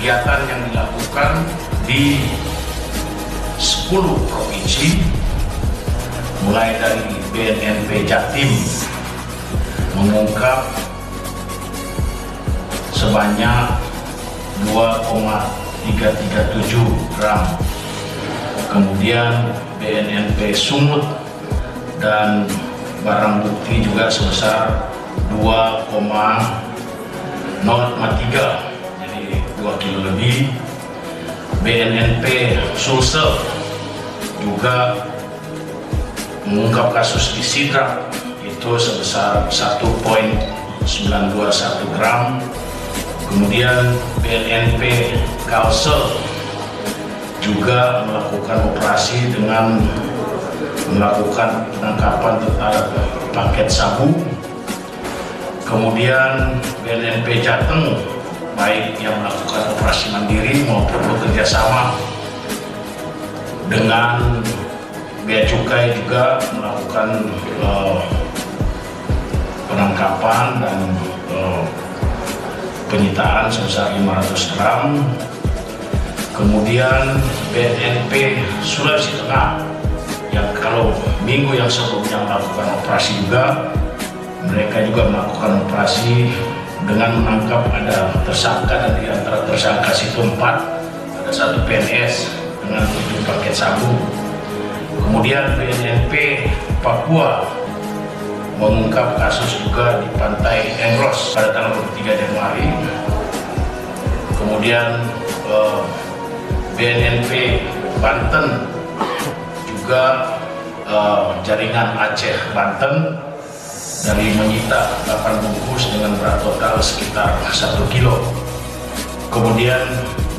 kegiatan yang dilakukan di 10 provinsi, mulai dari BNNP Jatim mengungkap sebanyak 2,337 gram, kemudian BNNP Sumut dan barang bukti juga sebesar 2,053, jadi 2 kilo lebih. BNNP Sulsel juga mengungkap kasus di Sidrap itu sebesar 1,921 gram. Kemudian BNNP Kalsel juga melakukan operasi dengan melakukan penangkapan terhadap paket sabu. Kemudian BNNP Jateng, baik yang melakukan operasi mandiri maupun bekerja sama dengan Bea Cukai, juga melakukan penangkapan dan penyitaan sebesar 500 gram. Kemudian BNNP Sulawesi Tengah, yang kalau minggu yang sebelumnya melakukan operasi juga, mereka juga melakukan operasi dengan menangkap ada tersangka, dan di antara tersangka itu 4, ada 1 PNS dengan 7 paket sabu. Kemudian BNNP Papua mengungkap kasus juga di Pantai Engros pada tanggal 23 Januari. Kemudian BNNP Banten juga jaringan Aceh Banten dari menyita 8 bungkus dengan berat total sekitar 1 kilo. Kemudian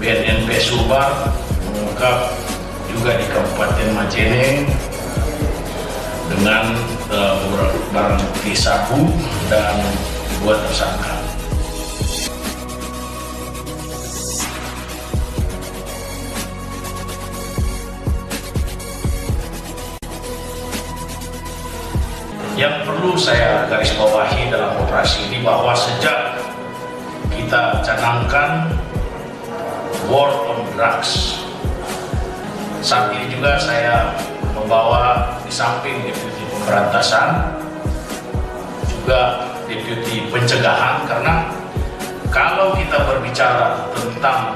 BNNP Sulbar mengungkap juga di Kabupaten Majene dengan barang bukti sabu dan 2 tersangka. Yang perlu saya garis bawahi dalam operasi ini bahwa sejak kita canangkan war on drugs, saat ini juga saya membawa di samping deputi pemberantasan juga deputi pencegahan, karena kalau kita berbicara tentang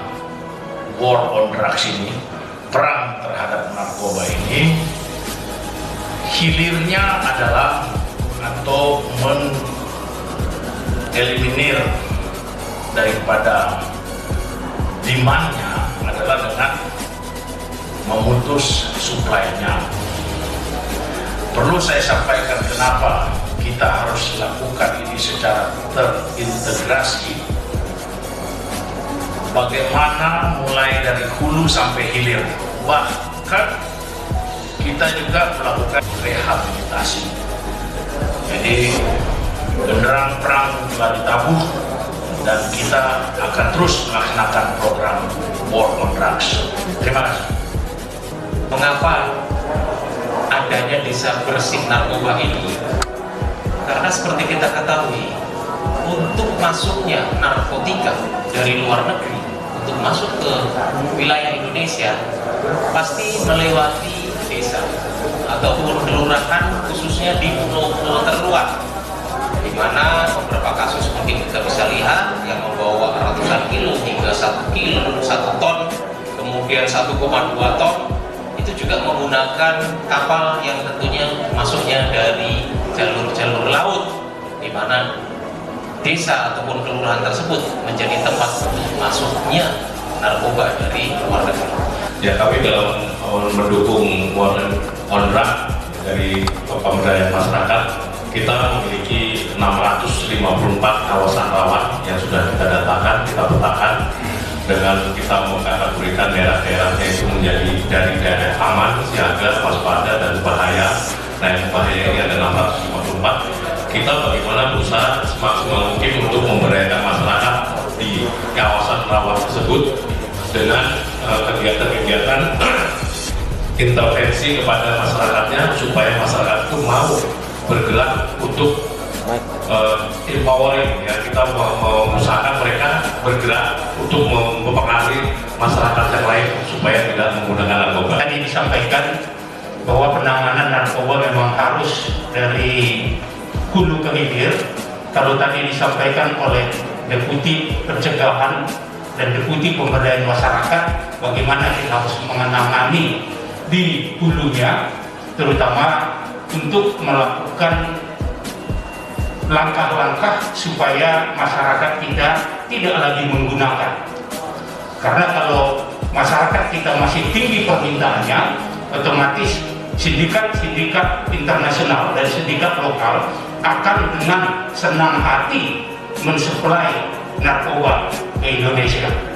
war on drugs ini, perang terhadap narkoba ini, hilirnya adalah atau mengeliminir daripada demand-nya adalah dengan memutus supply-nya. Perlu saya sampaikan kenapa kita harus lakukan ini secara terintegrasi. Bagaimana mulai dari hulu sampai hilir, bahkan kita juga melakukan rehabilitasi. Jadi genderang perang telah ditabuh dan kita akan terus melaksanakan program war on drugs. Terima kasih. Mengapa adanya desa bersih narkoba ini? Karena seperti kita ketahui, untuk masuknya narkotika dari luar negeri untuk masuk ke wilayah Indonesia pasti melewati desa ataupun kelurahan, khususnya di pulau-pulau terluar, di mana beberapa kasus mungkin kita bisa lihat yang membawa ratusan kilo hingga 1 kilo, 1 ton, kemudian 1,2 ton, itu juga menggunakan kapal yang tentunya masuknya dari jalur-jalur laut, di mana desa ataupun kelurahan tersebut menjadi tempat masuknya narkoba dari luar negeri. Ya, kami dalam mendukung war on drugs dari pemberdayaan masyarakat, kita memiliki 654 kawasan rawan yang sudah kita datakan, kita petakan, dengan kita mengkategorikan daerah-daerahnya itu menjadi dari daerah aman, siaga, waspada, dan bahaya. Nah, yang bahaya ini ada 654. Kita bagaimana berusaha semaksimal mungkin untuk memberdayakan masyarakat di kawasan rawan tersebut dengan kegiatan-kegiatan intervensi kepada masyarakatnya, supaya masyarakat itu mau bergerak untuk empowering, ya, kita mengusahakan mereka bergerak untuk mempengaruhi masyarakat yang lain supaya tidak menggunakan narkoba. Tadi disampaikan bahwa penanganan narkoba memang harus dari hulu ke hilir. Kalau tadi disampaikan oleh Deputi Pencegahan dan Deputi Pemberdayaan Masyarakat, bagaimana kita harus menangani di hulunya, terutama untuk melakukan langkah-langkah supaya masyarakat kita tidak lagi menggunakan. Karena kalau masyarakat kita masih tinggi permintaannya, otomatis sindikat-sindikat internasional dan sindikat lokal akan dengan senang hati mensuplai narkoba ke Indonesia.